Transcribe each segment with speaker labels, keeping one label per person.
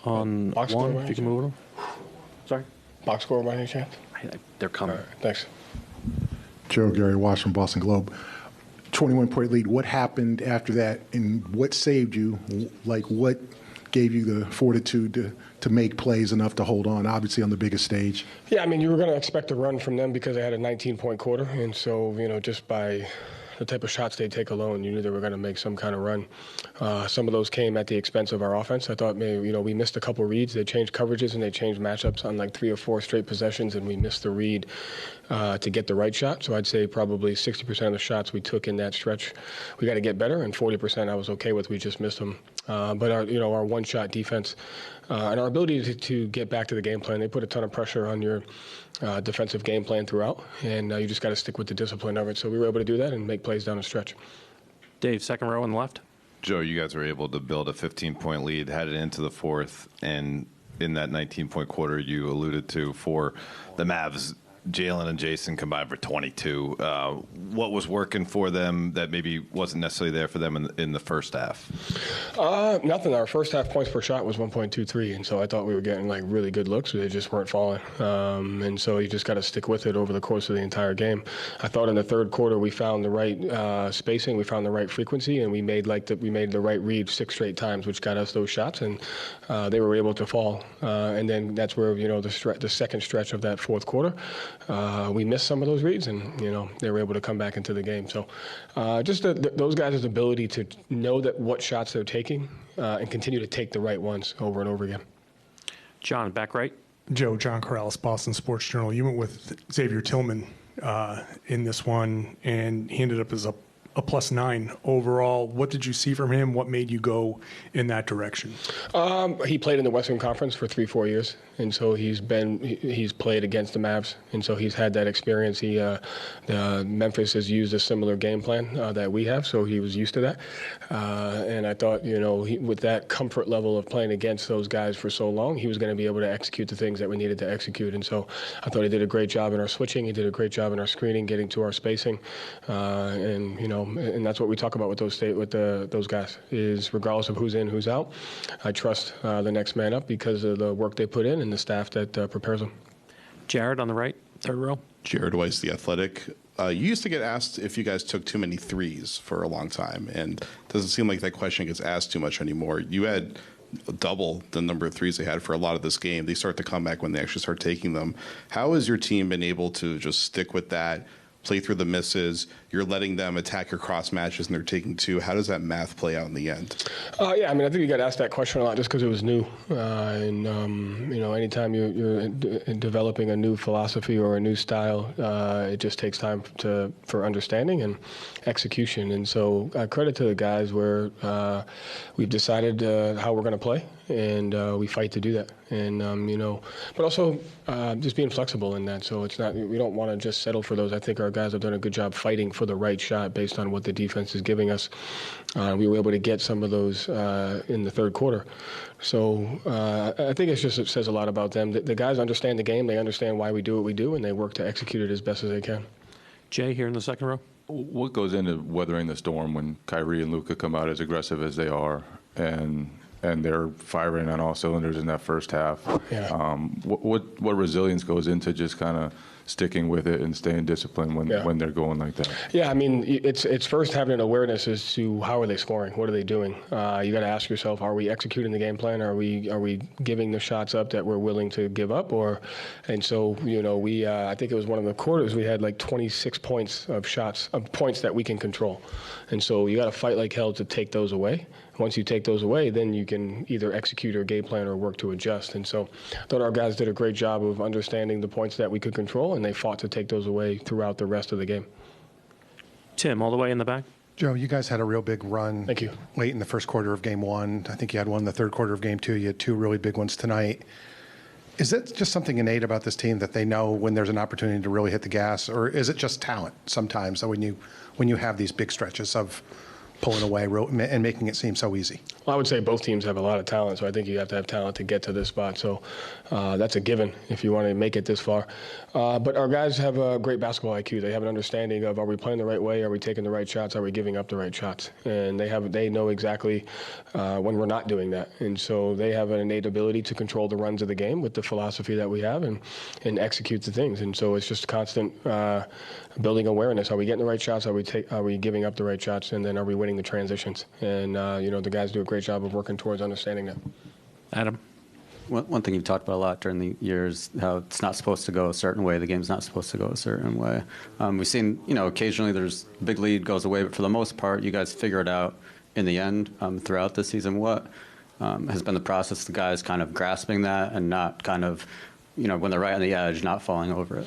Speaker 1: on
Speaker 2: Box
Speaker 1: one,
Speaker 2: score
Speaker 1: if you can move them. Sorry?
Speaker 2: Box score by any chance?
Speaker 1: They're coming.
Speaker 2: All right, thanks.
Speaker 3: Joe, Gary Wash from Boston Globe. 21-point lead. What happened after that, and what saved you? Like, what gave you the fortitude to make plays enough to hold on, obviously on the biggest stage?
Speaker 2: Yeah, I mean, you were going to expect a run from them because they had a 19-point quarter, and so, just by the type of shots they take alone, you knew they were going to make some kind of run. Some of those came at the expense of our offense. I thought maybe, we missed a couple reads. They changed coverages and they changed matchups on like 3 or 4 straight possessions, and we missed the read to get the right shot. So I'd say probably 60% of the shots we took in that stretch, we got to get better, and 40% I was okay with. We just missed them. But our one-shot defense and our ability to get back to the game plan, they put a ton of pressure on your defensive game plan throughout, and you just got to stick with the discipline of it. So we were able to do that and make plays down the stretch.
Speaker 1: Dave, second row on the left.
Speaker 4: Joe, you guys were able to build a 15-point lead, had it into the fourth, and in that 19-point quarter you alluded to for the Mavs, Jaylen and Jason combined for 22. What was working for them that maybe wasn't necessarily there for them in the first half?
Speaker 2: Nothing. Our first half points per shot was 1.23, and so I thought we were getting like really good looks. They just weren't falling, and so you just got to stick with it over the course of the entire game. I thought in the third quarter we found the right spacing, we found the right frequency, and we made the right read 6 straight times, which got us those shots, and they were able to fall. And then that's where the second stretch of that fourth quarter. We missed some of those reads, and they were able to come back into the game. So, just those guys' ability to know that what shots they're taking and continue to take the right ones over and over again.
Speaker 1: John, back right.
Speaker 5: Joe, John Corrales, Boston Sports Journal. You went with Xavier Tillman in this one, and he ended up as a +9 overall. What did you see from him? What made you go in that direction?
Speaker 2: He played in the Western Conference for 3-4 years, and so he's played against the Mavs, and so he's had that experience. Memphis has used a similar game plan that we have, so he was used to that. And I thought, with that comfort level of playing against those guys for so long, he was going to be able to execute the things that we needed to execute. And so I thought he did a great job in our switching. He did a great job in our screening, getting to our spacing, and that's what we talk about with those guys, is regardless of who's in, who's out, I trust the next man up because of the work they put in and the staff that prepares them.
Speaker 1: Jared on the right, third row.
Speaker 6: Jared Weiss, The Athletic. You used to get asked if you guys took too many threes for a long time, and it doesn't seem like that question gets asked too much anymore. You had double the number of threes they had for a lot of this game. They start to come back when they actually start taking them. How has your team been able to just stick with that, play through the misses? You're letting them attack your cross matches, and they're taking 2. How does that math play out in the end?
Speaker 2: Yeah, I mean, I think you got asked that question a lot just because it was new. Anytime you're developing a new philosophy or a new style, it just takes time for understanding and execution. And so credit to the guys where we've decided how we're going to play, and we fight to do that. And, but also just being flexible in that. So it's not, we don't want to just settle for those. I think our guys have done a good job fighting for the right shot based on what the defense is giving us. We were able to get some of those in the third quarter. So I think it says a lot about them. The guys understand the game. They understand why we do what we do, and they work to execute it as best as they can.
Speaker 1: Jay here in the second row.
Speaker 7: What goes into weathering the storm when Kyrie and Luka come out as aggressive as they are, and they're firing on all cylinders in that first half?
Speaker 2: Yeah.
Speaker 7: What resilience goes into just kind of sticking with it and staying disciplined when they're going like that?
Speaker 2: Yeah, I mean, it's first having an awareness as to how are they scoring, what are they doing. You got to ask yourself, are we executing the game plan? Are we giving the shots up that we're willing to give up? And so we I think it was one of the quarters we had like 26 points of points that we can control, and so you got to fight like hell to take those away. Once you take those away, then you can either execute or game plan or work to adjust. And so I thought our guys did a great job of understanding the points that we could control, and they fought to take those away throughout the rest of the game.
Speaker 1: Tim, all the way in the back.
Speaker 3: Joe, you guys had a real big run.
Speaker 2: Thank you.
Speaker 3: Late in the first quarter of game 1. I think you had one in the third quarter of game 2. You had 2 really big ones tonight. Is it just something innate about this team that they know when there's an opportunity to really hit the gas, or is it just talent sometimes? So when you have these big stretches of
Speaker 8: pulling away and making it seem so easy?
Speaker 2: Well, I would say both teams have a lot of talent, so I think you have to have talent to get to this spot. So that's a given if you want to make it this far. But our guys have a great basketball IQ. They have an understanding of, are we playing the right way? Are we taking the right shots? Are we giving up the right shots? And they know exactly when we're not doing that. And so they have an innate ability to control the runs of the game with the philosophy that we have and execute the things. And so it's just constant building awareness. Are we getting the right shots? Are we giving up the right shots? And then are we winning the transitions? And, the guys do a great job of working towards understanding that.
Speaker 1: Adam?
Speaker 9: One thing you've talked about a lot during the years, how it's not supposed to go a certain way, the game's not supposed to go a certain way. We've seen, occasionally there's a big lead goes away, but for the most part, you guys figure it out in the end throughout the season. What has been the process, the guys kind of grasping that and not kind of, when they're right on the edge, not falling over it?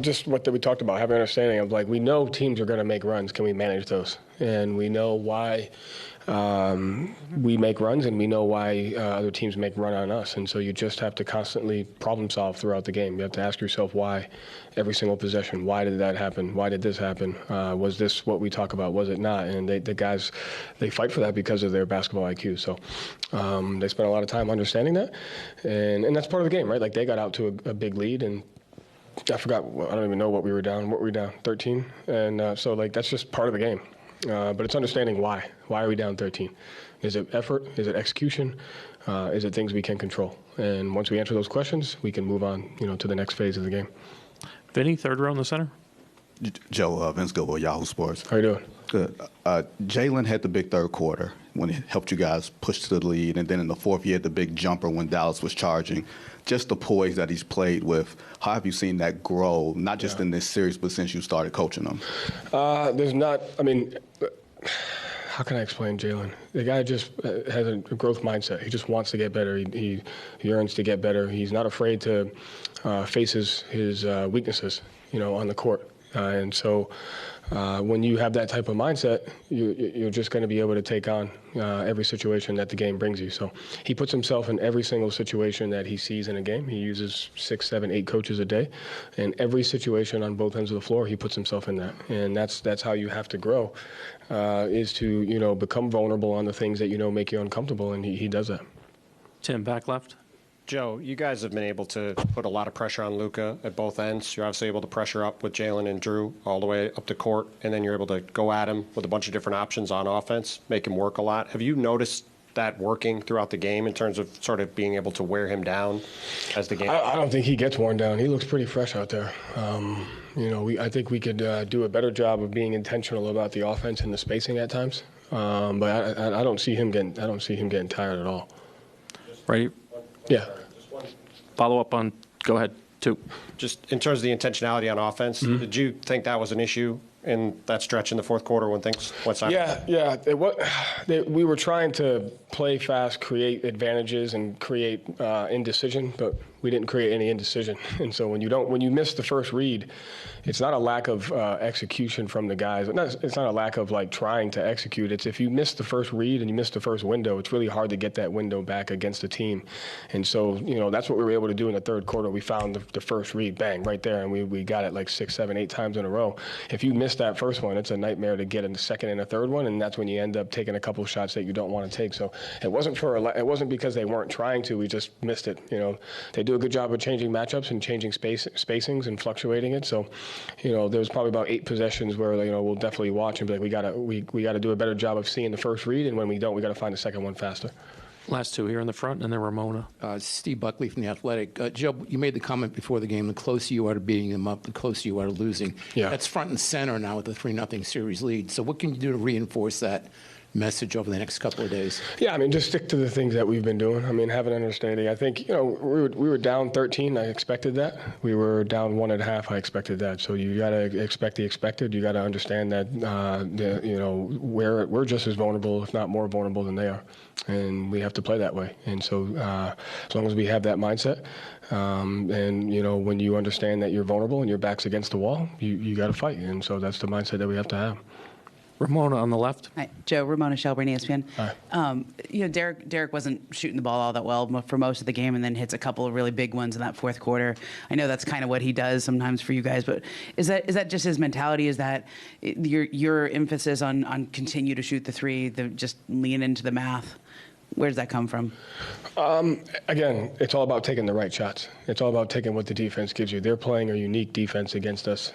Speaker 2: Just what we talked about, having an understanding of, we know teams are going to make runs. Can we manage those? And we know why we make runs, and we know why other teams make run on us. And so you just have to constantly problem solve throughout the game. You have to ask yourself why every single possession. Why did that happen? Why did this happen? Was this what we talk about? Was it not? And the guys, they fight for that because of their basketball IQ. So they spend a lot of time understanding that. And that's part of the game, right? They got out to a big lead, and I forgot, I don't even know what we were down. What were we down? 13? And so that's just part of the game. But it's understanding why. Why are we down 13? Is it effort? Is it execution? Is it things we can control? And once we answer those questions, we can move on, to the next phase of the game.
Speaker 1: Vinny, third row in the center.
Speaker 10: Joe, Vince Gilbo, Yahoo Sports.
Speaker 2: How you doing?
Speaker 10: Good. Jaylen had the big third quarter when he helped you guys push to the lead, and then in the fourth, he had the big jumper when Dallas was charging. Just the poise that he's played with, how have you seen that grow, not just in this series, but since you started coaching him?
Speaker 2: How can I explain Jaylen? The guy just has a growth mindset. He just wants to get better. He yearns to get better. He's not afraid to face his weaknesses, on the court. And so when you have that type of mindset, you're just going to be able to take on every situation that the game brings you. So he puts himself in every single situation that he sees in a game. He uses 6, 7, 8 coaches a day. And every situation on both ends of the floor, he puts himself in that. And that's how you have to grow, is to, become vulnerable on the things that make you uncomfortable. And he does that.
Speaker 1: Tim, back left.
Speaker 11: Joe, you guys have been able to put a lot of pressure on Luka at both ends. You're obviously able to pressure up with Jaylen and Drew all the way up to court, and then you're able to go at him with a bunch of different options on offense, make him work a lot. Have you noticed that working throughout the game in terms of sort of being able to wear him down as the game?
Speaker 2: I don't think he gets worn down. He looks pretty fresh out there. I think we could do a better job of being intentional about the offense and the spacing at times. But I don't see him getting tired at all.
Speaker 1: Right.
Speaker 2: Yeah.
Speaker 1: Follow up on, go ahead, 2.
Speaker 11: Just in terms of the intentionality on offense, did you think that was an issue in that stretch in the fourth quarter when things went sideways?
Speaker 2: Yeah. We were trying to play fast, create advantages, and create indecision, but we didn't create any indecision. And so when you miss the first read, it's not a lack of execution from the guys. It's not a lack of trying to execute. It's if you miss the first read and you miss the first window, it's really hard to get that window back against the team. And so that's what we were able to do in the third quarter. We found the first read, bang, right there, and we got it 6, 7, 8 times in a row. If you miss that first one, it's a nightmare to get in the second and a third one, and that's when you end up taking a couple shots that you don't want to take. So it wasn't because they weren't trying to. We just missed it. They do a good job of changing matchups and changing spacings and fluctuating it. So there was probably about 8 possessions where we'll definitely watch and be like, we gotta do a better job of seeing the first read, and when we don't, we gotta find the second one faster.
Speaker 1: Last 2 here in the front, and then Ramona.
Speaker 12: Steve Buckley from The Athletic. Joe, you made the comment before the game, the closer you are to beating them up, the closer you are to losing.
Speaker 2: Yeah.
Speaker 12: That's front and center now with the 3-0 series lead. So what can you do to reinforce that message over the next couple of days?
Speaker 2: Yeah, just stick to the things that we've been doing. have an understanding. I think, we were down 13. I expected that. We were down 1 1/2. I expected that. So you got to expect the expected. You got to understand that, we're just as vulnerable, if not more vulnerable than they are. And we have to play that way. And so as long as we have that mindset, and, when you understand that you're vulnerable and your back's against the wall, you got to fight. And so that's the mindset that we have to have.
Speaker 1: Ramona on the left.
Speaker 13: Hi, Joe, Ramona Shelburne, ESPN.
Speaker 2: Hi.
Speaker 13: Derek wasn't shooting the ball all that well for most of the game, and then hits a couple of really big ones in that fourth quarter. I know that's kind of what he does sometimes for you guys, but is that just his mentality? Is that your emphasis on continue to shoot the three, just lean into the math? Where does that come from?
Speaker 2: Again, it's all about taking the right shots. It's all about taking what the defense gives you. They're playing a unique defense against us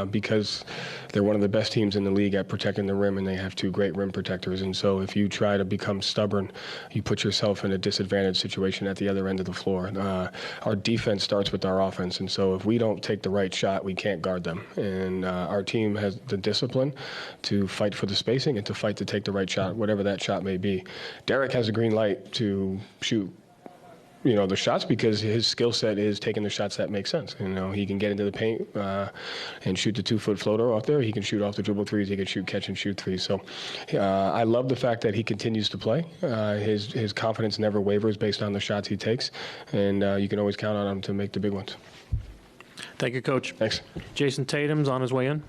Speaker 2: because they're one of the best teams in the league at protecting the rim, and they have 2 great rim protectors. And so if you try to become stubborn, you put yourself in a disadvantaged situation at the other end of the floor. Our defense starts with our offense, and so if we don't take the right shot, we can't guard them. And our team has the discipline to fight for the spacing and to fight to take the right shot, whatever that shot may be. Derek has a green light to shoot the shots because his skill set is taking the shots that make sense. He can get into the paint and shoot the 2-foot floater off there. He can shoot off the dribble threes. He can shoot catch and shoot threes. So I love the fact that he continues to play. His confidence never wavers based on the shots he takes, and you can always count on him to make the big ones.
Speaker 1: Thank you, Coach.
Speaker 2: Thanks.
Speaker 1: Jason Tatum's on his way in.